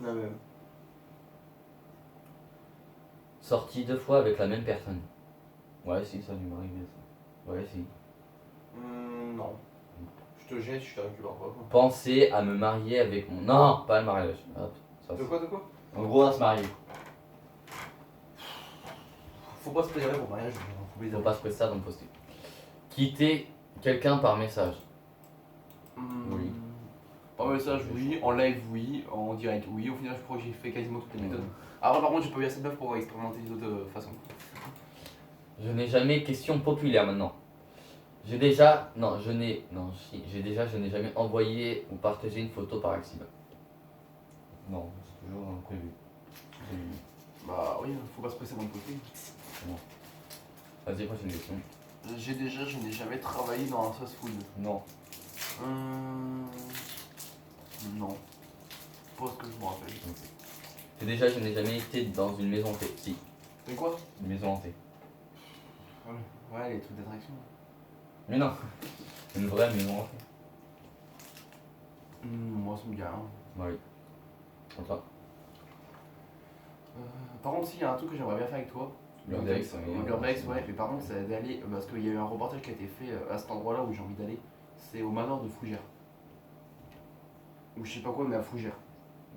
La même. Sorti 2 fois avec la même personne. Ouais, si, ça a dû m'arriver ça. Ouais, si. Non. Je te jette, je te récupère pas. Quoi. Penser à me marier avec mon. Non, pas le mariage. Hop, ça, De quoi, de quoi? en gros, à se marier. Faut pas se préserver pour mariage. Faut les Faut pas se presser avant de poster. Quitter quelqu'un par message. Oui. En message, oui. En live, oui. En direct, oui. Au final, je crois que j'ai fait quasiment toutes les méthodes. Après, par contre, j'ai pas eu assez de meufs pour expérimenter les autres façons. Je n'ai jamais. Question populaire maintenant. J'ai déjà. Non, je n'ai. Non, si. Je n'ai jamais envoyé ou partagé une photo par accident. Non, c'est toujours prévu. Bah oui, faut pas se presser avant de poster. Vas-y, prochaine question. Je n'ai jamais travaillé dans un fast-food. Non. Non. Pas ce que je me rappelle. Je n'ai jamais été dans une maison hantée. Si, C'est quoi? une maison hantée. Ouais, les trucs d'attraction. Mais non, une vraie maison hantée. Moi, ça me dit rien. Bah oui. Comme ça. Par contre, si, il y a un truc que j'aimerais bien faire avec toi. L'urbex, L'urbex, ouais, mais par contre, c'est d'aller. Parce qu'il y a eu un reportage qui a été fait à cet endroit-là où j'ai envie d'aller. C'est au manoir de Fougères. Ou je sais pas quoi, mais à Fougères.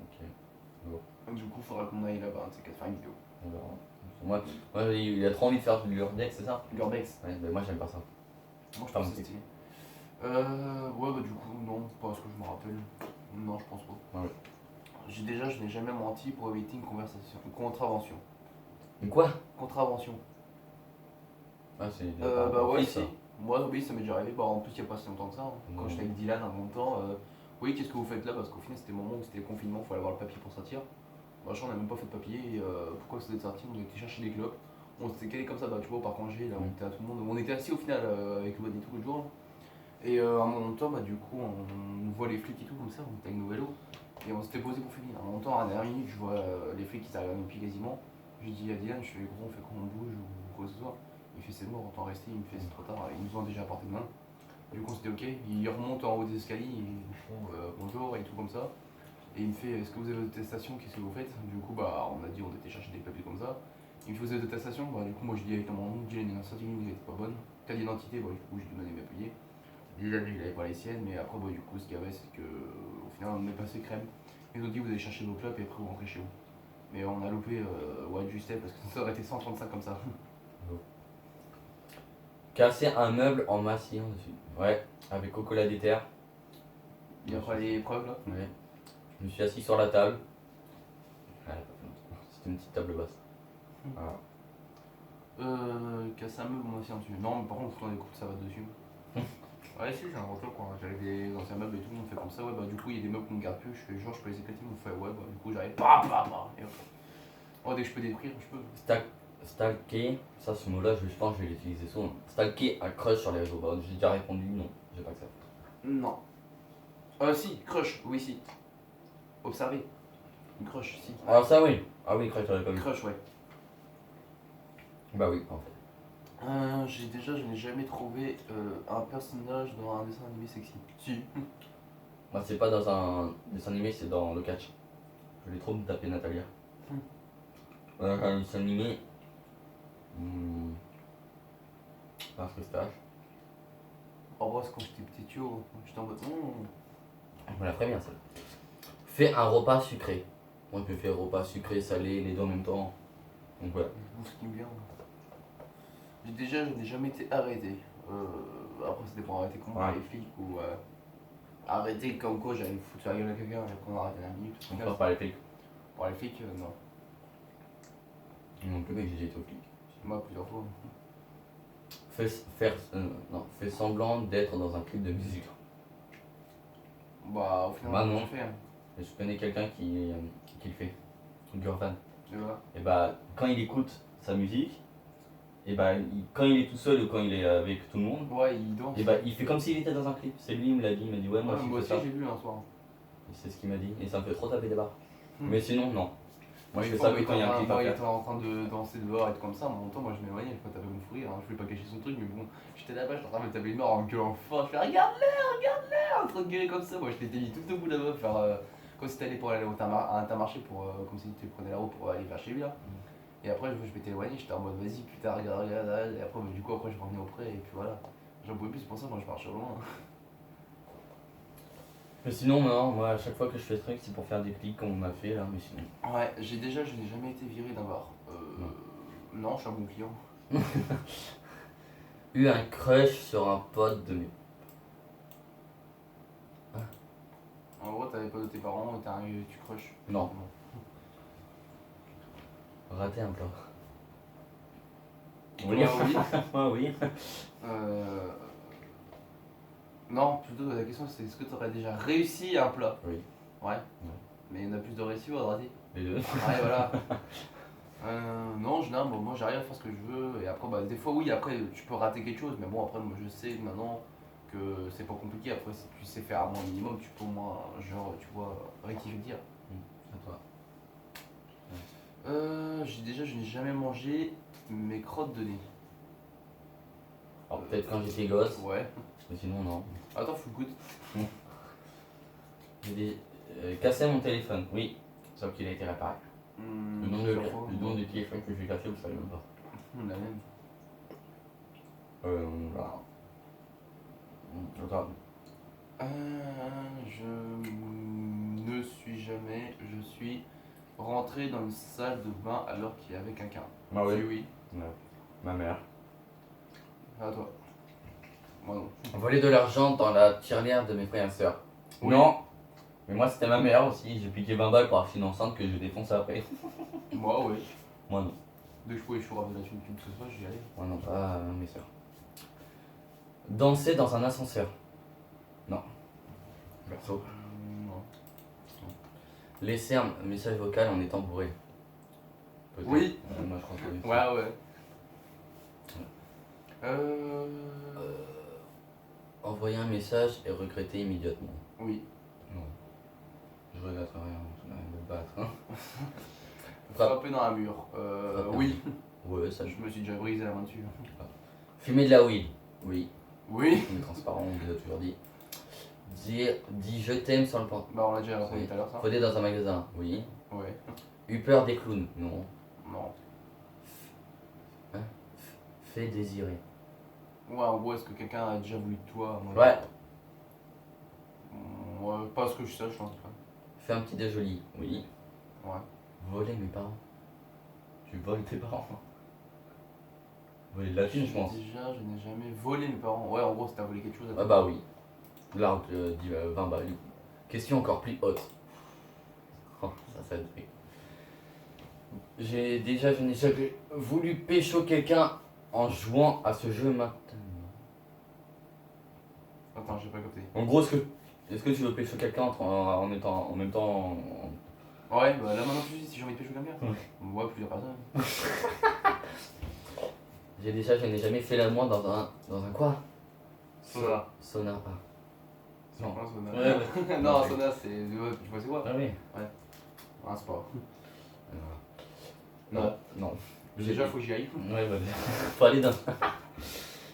Ok, Du coup, faudra qu'on aille là-bas, c'est qu'à faire une vidéo. on verra. Moi, il a trop envie de faire de l'urbex, c'est ça? L'urbex. Ouais, mais moi j'aime pas ça. Moi, je pense que c'est stylé. Ouais, bah du coup, non, pas ce que je me rappelle. Non, je pense pas. Ouais. Je n'ai jamais menti pour éviter une conversation. Une contravention. Une quoi? Contravention. Ah, c'est. Bah ouais, ça. si. Moi, oui, ça m'est déjà arrivé. Bah, en plus, il n'y a pas si longtemps que ça. Hein. Quand j'étais avec Dylan, en même temps. Oui, qu'est-ce que vous faites là? Parce qu'au final, c'était le moment où c'était le confinement, il fallait avoir le papier pour sortir. Machin, on n'a même pas fait de papier. Et pourquoi c'était de sortir? On était chercher des clopes. On s'était calé comme ça, bah, tu vois, par congé. Là, on était à tout le monde. On était assis au final avec le mode et tout le jour. Et à un moment de temps, bah, du coup, on voit les flics et tout comme ça. On était avec nos vélos. Et on s'était posé pour finir. À un moment de temps, à la dernière minute, je vois les flics qui arrivent à nos pieds quasiment. Je dis à Dylan, je fais gros, on fait qu'on bouge ou quoi que ce soit. Il fait c'est mort, autant rester, il me fait c'est trop tard, ils nous ont déjà apporté de main. Du coup c'était ok, il remonte en haut des escaliers, ils me font bonjour et tout comme ça. Et il me fait est-ce que vous avez votre attestation, qu'est-ce que vous faites? Du coup bah on a dit on était chercher des papiers comme ça. Il me fait vous avez votre attestation, bah du coup moi je dis avec mon nom, Dylan il était pas bonne. Carte d'identité, bah du coup je lui donnais mes papiers. Dylan il avait pas les siennes, mais après bah du coup ce qu'il y avait c'est que au final on est passé crème. Ils ont dit vous allez chercher vos clopes et après vous rentrez chez vous. Mais on a loupé White Justesse parce que ça aurait été 135 comme ça. Casser un meuble en massillant dessus. Ouais, avec Coca-Cola des terres. Il y a pas les preuves là. Ouais. Je me suis assis sur la table. C'était une petite table basse. Voilà. Casser un meuble moi aussi en dessus. Non mais par contre on écoute ça va dessus. Ouais si c'est un retour quoi. J'avais des anciens meubles et tout, on fait comme ça, ouais bah du coup il y a des meubles qu'on ne garde plus, je fais genre je peux les éclater, on fait ouais bah du coup j'arrive et hop. Oh dès que je peux détruire, je peux. Stalker, ça ce mot-là, je pense que je vais l'utiliser souvent. Stalker un crush sur les réseaux. Bah, j'ai déjà répondu non, j'ai pas que ça. Non. Si, crush, oui si. Observer. Une crush, si. Alors ça oui. Ah oui, crush, j'aurais pas vu. Crush, ouais. Bah oui, en fait. Je n'ai jamais trouvé un personnage dans un dessin animé sexy. Si. Moi c'est pas dans un dessin animé, c'est dans le catch. Je l'ai trop me taper Natalia. Un dessin animé. Un stage. En vrai, c'est quand j'étais petit, j'étais en mode. On la ferait bien ça. Fais un repas sucré. Moi je me fais repas sucré, salé, les deux en même temps. Donc voilà. Je bouffe ce qui me vient. Je n'ai jamais été arrêté. Après, ça dépend arrêté comment par les flics ou arrêté comme quoi j'allais foutre la gueule à quelqu'un et qu'on arrêtait la minute. Encore par les flics. Par les flics, non. Non plus mec, j'ai été au flic. Moi, plusieurs fois. Fais semblant d'être dans un clip de musique. Bah, au final, Bah, on non. l'a fait. Hein. Je connais quelqu'un qui le fait. Gurvan. Et voilà. Et bah, quand il écoute sa musique, et bah, quand il est tout seul ou quand il est avec tout le monde, ouais, il danse. Et bah, il fait comme s'il était dans un clip. C'est lui, il me l'a dit. Il m'a dit, ouais, moi aussi, ça. j'ai vu un soir. Et c'est ce qu'il m'a dit. Et ça me fait trop taper des barres. Mais sinon, non. Moi, je fais fois, ça que quand il y a un clip à Moi, il faire. était en train de danser dehors et tout comme ça. En même temps, moi, je m'éloignais, je taper mon fou rire. Hein. Je voulais pas cacher son truc, mais bon, j'étais là-bas, j'étais en train de me taper le mort en gueulant fort. Je fais, regarde-le, en train de gueuler comme ça. Moi, je t'étais mis tout au bout là-bas, faire quand c'était allé pour aller à Intermarché, pour, comme si tu prenais la route pour aller vers chez lui là. Et après, je m'étais éloigné, j'étais en mode vas-y, putain, regarde, regarde, regarde. Et après, du coup, après, je revenais auprès, et puis voilà. J'en pouvais plus, c'est pour ça, moi, je marche loin. Mais sinon, non, moi, à chaque fois que je fais ce truc, c'est pour faire des clics comme on a fait là, mais sinon. Ouais, je n'ai jamais été viré d'un bar. Non, je suis un bon client. Eu un crush sur un pote de mes. En gros, t'avais pas de tes parents et tu crush. Non. Raté un plat. Oui. Oui. Ah oui. Non, plutôt la question c'est est-ce que tu aurais déjà réussi un plat? Oui. Ouais. Mais il y en a plus de réussi ou de raté? Les deux. Ouais, voilà. Non, en général, moi j'arrive à faire ce que je veux et après, bah, des fois, oui, après tu peux rater quelque chose, mais bon, après, moi je sais maintenant que c'est pas compliqué. Après, si tu sais faire un moins minimum, tu peux au moins, genre, tu vois, rectifier le tir. À toi. Je n'ai jamais mangé mes crottes de nez. Alors peut-être quand j'étais gosse, Ouais. mais sinon non. Attends, faut le goût. J'ai cassé mon téléphone, oui, sauf qu'il a été réparé. Le nom du téléphone que j'ai cassé, vous savez même pas. La même. Voilà. Attends. Je suis rentré dans une salle de bain alors qu'il y avait quelqu'un. Ah oui. Oui. Ouais. Ma mère. À toi. Moi non. Voler de l'argent dans la tirelire de mes frères et sœurs. Oui. Non. Mais moi c'était ma mère aussi, j'ai piqué 20 balles pour acheter une enceinte que je défonce après. Moi, oui. Moi non. Dès que je pouvais choisir la thune que ce soit, j'y allais. Moi non, pas mes sœurs. Danser dans un ascenseur. Non. Perso. Non. Laisser un message vocal en étant bourré. Peut-être. Oui. Moi je crois que oui. Ouais. Envoyer un message et regretter immédiatement. Oui. Non. Je regrette rien, je vais me battre. Hein. Frapper dans un mur. Oui. Ouais, ça. Je me suis déjà brisé la main dessus. Fumer de la weed. Oui. Oui. On est transparent, on vous a toujours dit. Dis je t'aime sans le pan. Bah, on l'a déjà répondu tout à l'heure, ça. Frauder dans un magasin. Oui. Ouais. Eu peur des clowns. Non. Non. Fait désirer. Ouais, en gros, est-ce que quelqu'un a déjà voulu de toi? Moi, Ouais. Ouais, pas ce que je sache en tout cas. Fais un petit déjoli. Oui. Ouais. Voler mes parents. Tu voles tes parents. Voler de la thune, je pense. Déjà, je n'ai jamais volé mes parents. Ouais, en gros, si t'as volé quelque chose. Ah bah oui. Là, on te dit 20 balles. Question encore plus haute. Oh, ça va être. Je n'ai jamais voulu pécho quelqu'un en jouant à ce jeu maintenant. Attends, j'ai pas capté. En gros, est-ce que tu veux pécho quelqu'un en même temps. Ouais, bah là maintenant tu dis si j'ai envie de pêcher quelqu'un. Ouais, plusieurs personnes. Je n'ai jamais fait l'amour dans un quoi? Sauna. Sauna. Ah. C'est Non. pas un sauna. Ouais. Non, sauna, c'est. Tu vois, c'est quoi? Ah oui. Un sport. Non. Non. Déjà, faut que j'y aille. Ouais, bah, faut aller dans.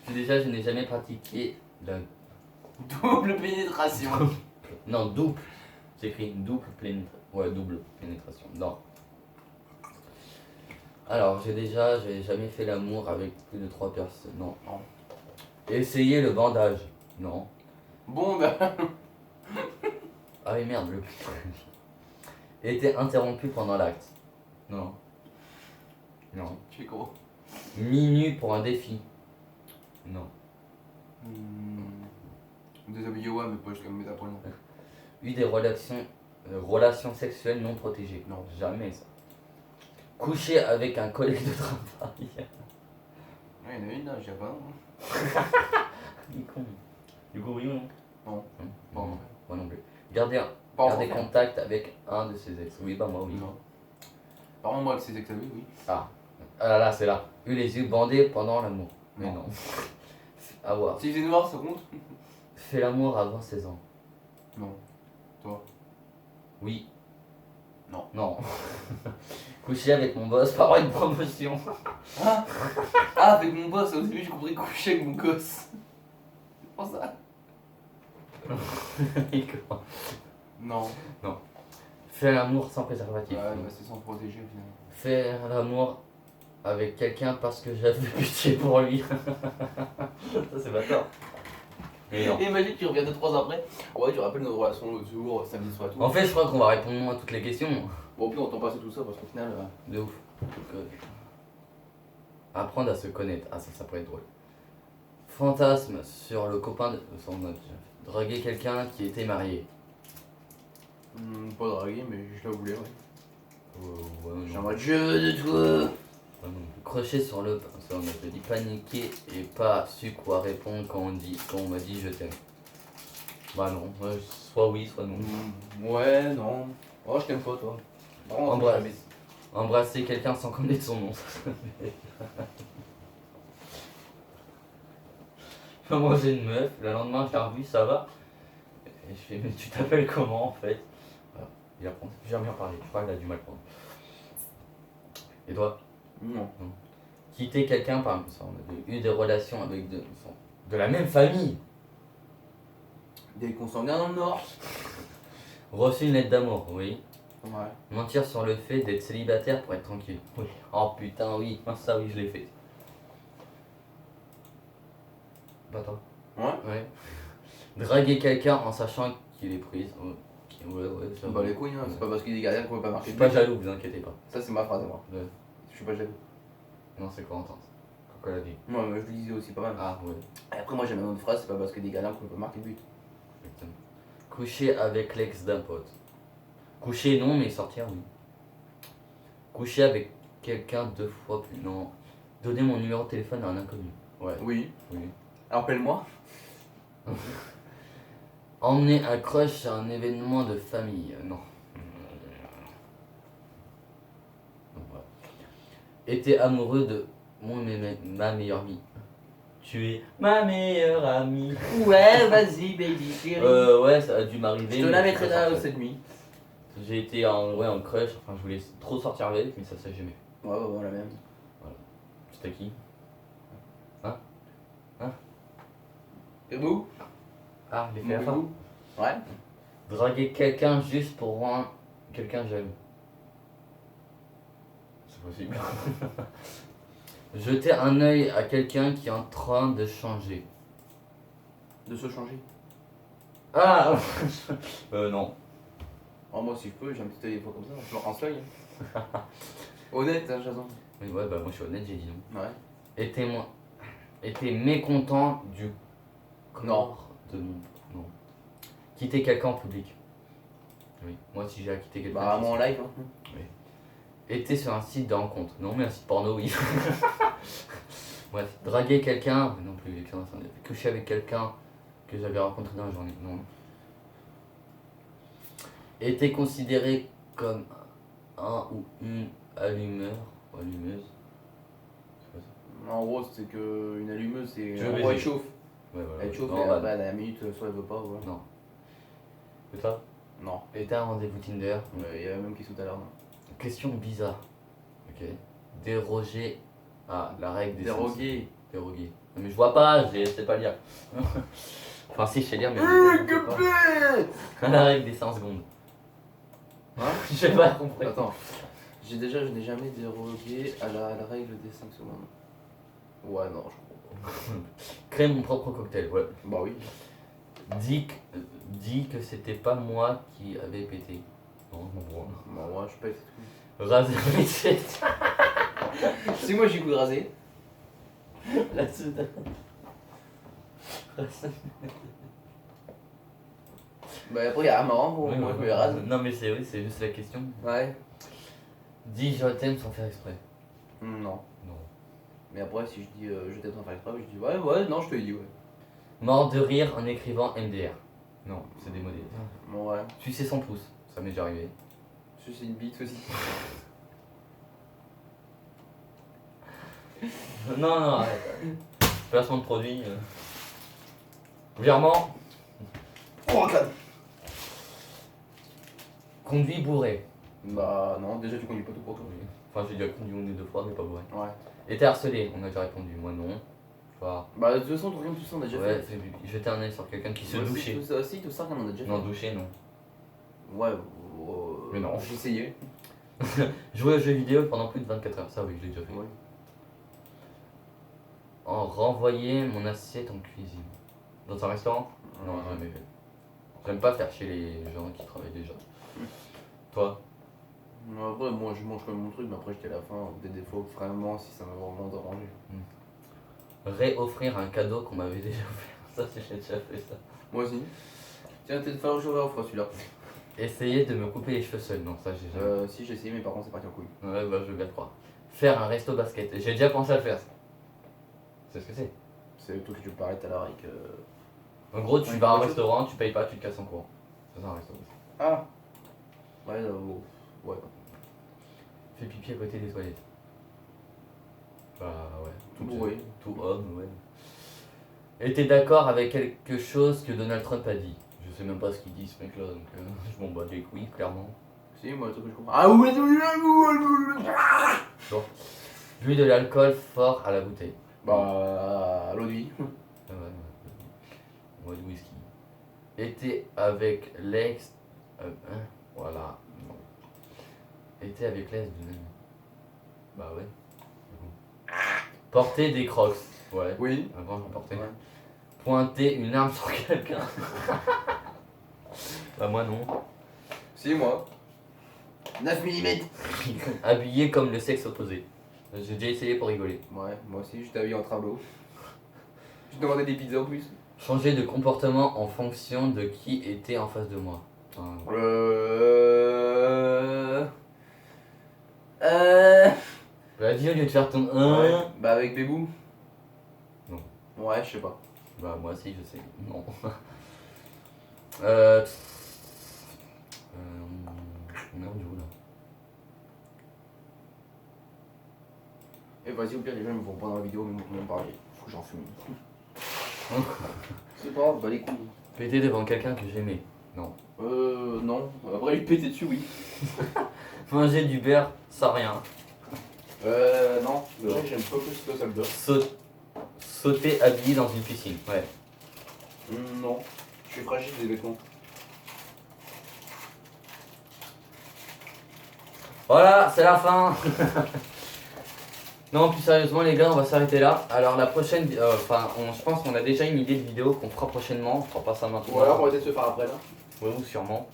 Je n'ai jamais pratiqué la. Double pénétration. Non, double. C'est écrit double pénétration. Ouais, double pénétration. Non. Alors, j'ai jamais fait l'amour avec plus de 3 personnes. Non. Non. Essayer le bandage. Non. Bon, bah. Ah oui, merde, été interrompu pendant l'acte. Non. Non. Tu fais gros. Minuit pour un défi. Non. Déshabillé, ouais, mais pas jusqu'à me mettre à poil non. Eu des relations sexuelles non protégées. Non. Jamais ça. Coucher avec un collègue de travail. Ouais, il y en a une là, j'y ai pas non. Du coup, oui ou non? Non. Non, moi non plus. Garder contact avec un de ses ex. Oui, bah moi oui. Non. Par contre, moi, avec ses ex oui. Ah là, c'est là. Eu les yeux bandés pendant l'amour. Mais non. À voir. S'il faisait noir, ça compte? Fais l'amour avant 16 ans. Non. Toi? Oui. Non. Non. Coucher avec mon boss par une promotion. Ah, avec mon boss, au début j'ai compris coucher avec mon gosse. C'est pour ça. Non. Non. Faire l'amour sans préservatif. Ouais, non. bah, c'est sans protéger au final. Faire l'amour avec quelqu'un parce que j'avais pitié pour lui. Ça c'est pas tort. Mais non. Et imagine, tu reviens 2-3 ans après. Ouais, tu rappelles nos relations l'autre jour, samedi soir et tout. En fait, je crois qu'on va répondre non à toutes les questions. Bon, puis on t'en passait tout ça parce qu'au final. De ouf. Donc, apprendre à se connaître. Ah, ça pourrait être drôle. Fantasme sur le copain de son mode. Draguer quelqu'un qui était marié. Pas dragué, mais je la voulais, ouais. Ouais, non. J'aimerais je veux de toi. Ouais, non. Crocher sur le. Ça, on te dit paniquer et pas su quoi répondre quand on m'a dit je t'aime. Bah non. Soit oui, soit non. Ouais, non. Oh, je t'aime pas, toi. Vraiment, Embrasse. jamais. Embrasser quelqu'un sans connaître son nom. Je vais manger une meuf, le lendemain je l'ai revue, ça va. Et je fais, mais tu t'appelles comment en fait? Voilà, il apprend. J'ai jamais parlé, je crois qu'il a du mal prendre. Et toi? Non. Quitter quelqu'un par ça, on a eu des relations avec de la même famille. Des consanguins dans le Nord. Reçu une lettre d'amour, oui. Ouais. Mentir sur le fait d'être célibataire pour être tranquille. Oui. Oh putain, oui, ça oui, je l'ai fait. Pas toi? Ouais. Draguer quelqu'un en sachant qu'il est prise. Ouais, ça Bah va. les couilles, hein. C'est pas parce qu'il est gardien qu'on peut pas Je marquer. suis pas jaloux, vous inquiétez pas. Ça, c'est ma phrase à moi. Ouais. Je suis pas jaloux. Non, c'est Corentin. Quand elle a dit. Moi, je le disais aussi pas mal. Ah, ouais. Et après, moi, j'aime une autre phrase, c'est pas parce qu'il est gardien qu'on peut pas marquer le but. Exactement. Coucher avec l'ex d'un pote. Coucher, non, mais sortir, oui. Coucher avec quelqu'un 2 fois plus. Non. Donner mon numéro de téléphone à un inconnu. Ouais. Oui. Oui. Appelle-moi. Emmener un crush à un événement de famille. Non. Donc, voilà. Était amoureux de ma meilleure amie. Tu es ma meilleure amie. Ouais, vas-y, baby, chérie. Ouais, ça a dû m'arriver. Je te mais la j'ai mettrai pas là sorti. cette nuit. J'ai été en crush, enfin je voulais trop sortir avec, mais ça s'est jamais. Ouais, la même. C'était qui? Et vous? Ah, les fait Vous? Ouais. Draguer quelqu'un juste pour rendre quelqu'un jaloux. C'est possible. Jeter un œil à quelqu'un qui est en train de changer. De se changer. Ah non. Oh, moi, si je peux, j'ai un petit œil des fois comme ça. Je me rends l'œil. Honnête, hein, Jason. Oui, ouais, bah moi je suis honnête, j'ai dit non. Ouais. Était mécontent du corps de mon. Non. Quitter quelqu'un en public. Oui, moi si j'ai à quitter quelqu'un. Bah, je moi en sais. live. Hein. Était sur un site de rencontre. Non, mais un site porno, oui. Bref, draguer quelqu'un. Non plus, coucher avec quelqu'un que j'avais rencontré dans la journée. Non. Était considéré comme un ou une allumeur ou allumeuse. C'est quoi ça? En gros, c'est qu'une allumeuse, c'est. Je veux En gros, baiser. elle chauffe. Ouais, voilà. Elle chauffe, Non, et bah, après, à la minute, soit elle veut pas, voilà. non. Et toi? Non. Était un rendez-vous Tinder. Il y a la même question tout à l'heure, non. Question bizarre. Ok. Déroger à la règle des Déroguer. Déroguer. Non, mais je vois pas, je sais pas lire. Enfin, si, je sais lire, mais. À la règle des 5 secondes. Hein? J'ai pas compris. Attends. Je n'ai jamais dérogué à la règle des 5 secondes. Ouais, non, je comprends pas. Créer mon propre cocktail, ouais. Bah oui. Dit que c'était pas moi qui avais pété. Non, je m'en branle. Bah ouais, je pète. Raser mes têtes. C'est moi, j'ai goût de raser. La soudaine. Bah après, il y a un marrant pour moi, je me rase. Non, mais c'est oui, c'est juste la question. Ouais. Dis je t'aime sans faire exprès. Non. Non. Mais après, si je dis je t'aime sans faire exprès, je dis ouais, non, je te le dis, ouais. Mort de rire en écrivant MDR. Non, c'est démodé. Bon, ouais. Sucer son pouce, ça m'est déjà arrivé. C'est une bite aussi. Non, arrête. Placement de produit. Virement. Oh, calme. Conduit bourré. Bah non, déjà tu conduis pas tout pour toi. Oui. Enfin, j'ai déjà conduit une ou deux fois, mais pas bourré. Ouais. Été harcelé, on a déjà répondu. Moi non. Enfin, Bah de toute façon, tout ça, on a déjà ouais, fait. jeter un œil sur quelqu'un qui se Ouais, douchait. Tout ça aussi, tout ça, on a déjà fait. Non, doucher, non. Ouais, Mais non. J'ai essayé. Jouer aux jeux vidéo pendant plus de 24 heures, ça oui, je l'ai déjà fait. Ouais. Renvoyer mon assiette en cuisine. Dans un restaurant? Non, jamais fait. J'aime pas faire chez les gens qui travaillent déjà. Toi? Après, moi je mange comme mon truc, mais après j'étais à la fin, des défauts, vraiment, si ça m'a vraiment dérangé. Réoffrir un cadeau qu'on m'avait déjà offert. Ça, j'ai déjà fait ça. Moi aussi. Tiens, peut-être falloir que je réoffre celui-là. Essayer de me couper les cheveux seul. Non, ça, j'ai jamais. Si, j'ai essayé, mais par contre, c'est parti en couille. Ouais, bah, je veux bien te croire. Faire un resto basket. J'ai déjà pensé à le faire. C'est ce que c'est. C'est le truc que tu me parlais tout à l'heure avec. En gros, tu Ouais, vas à un ouais. restaurant, tu payes pas, tu te casses en courant. C'est ça un resto. Ah Ouais, ouais. Fais pipi à côté des toilettes. Bah ouais. Oui. Tout homme, ouais. Et t'es d'accord avec quelque chose que Donald Trump a dit? Je sais même pas ce qu'il dit ce mec là, donc je m'en bats les couilles, clairement. Si, moi, le truc que je comprends. Ah ouais, Bu de l'alcool fort à la bouteille. Bah, l'eau de vie. Ah ouais, ouais. Ouais, du whisky. Était avec l'ex. Voilà. Non. Était avec l'ex d'une amie. Bah ouais. Du coup. Porter des crocs. Ouais. Oui. Avant j'en portais. Ouais. Pointer une arme sur quelqu'un. Bah moi non. Si, moi. 9 mm. Habillé comme le sexe opposé. J'ai déjà essayé pour rigoler. Ouais, moi aussi, j'étais habillé en trabeau. Je demandais des pizzas en plus. Changer de comportement en fonction de qui était en face de moi. Enfin, Vas-y, au lieu de faire ton Ouais. Bah, avec Bébou. Non. Ouais, je sais pas. Bah moi aussi je sais. Non. On est rendu où là? Et vas-y, au pire, les gens ils me vont pas dans la vidéo, mais ils vont me parler. Faut que j'en fume. C'est pas grave, bah les couilles. Péter devant quelqu'un que j'aimais. Non. Non. Après, lui péter dessus, oui. Manger du beurre sans rien. Non. Ouais, j'aime pas plus que ça le beurre. Sauter habillé dans une piscine. Ouais. Non. Je suis fragile des vêtements. Voilà, c'est la fin. Non, plus sérieusement les gars, on va s'arrêter là. Alors la prochaine, je pense qu'on a déjà une idée de vidéo qu'on fera prochainement. On fera pas ça maintenant. Ou alors on va peut-être se faire après là. Ouais, ou sûrement.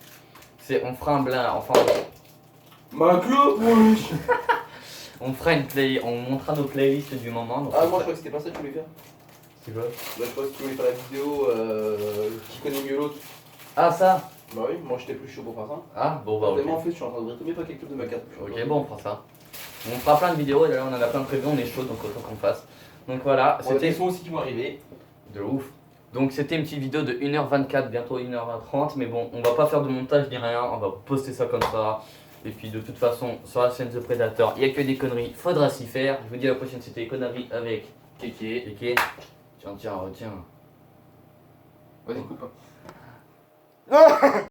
On fera un blind, enfin. Ma clope, oui. On fera on montrera nos playlists du moment. Donc Ah, moi je crois que c'était pas ça que tu voulais faire. c'est quoi? Bah, je pense que tu voulais faire la vidéo qui connaît mieux l'autre. Ah ça. Bah oui, moi j'étais plus chaud pour faire ça. Ah bon bah ok. Tellement en fait, je suis en train d'ouvrir tous mes paquets de ma carte. Ok, bon, on fera ça. On fera plein de vidéos, et d'ailleurs on en a plein de prévues, on est chaud donc autant qu'on fasse. Donc voilà, C'était c'était des sons aussi qui vont arriver. de ouf. Donc c'était une petite vidéo de 1h24, bientôt 1h30, mais bon, on va pas faire de montage ni rien, on va poster ça comme ça. Et puis de toute façon, sur la chaîne The Predator, il n'y a que des conneries, faudra s'y faire. Je vous dis à la prochaine, c'était les conneries avec Kéké. Kéké. Tiens, tiens, retiens. Vas-y, coupe.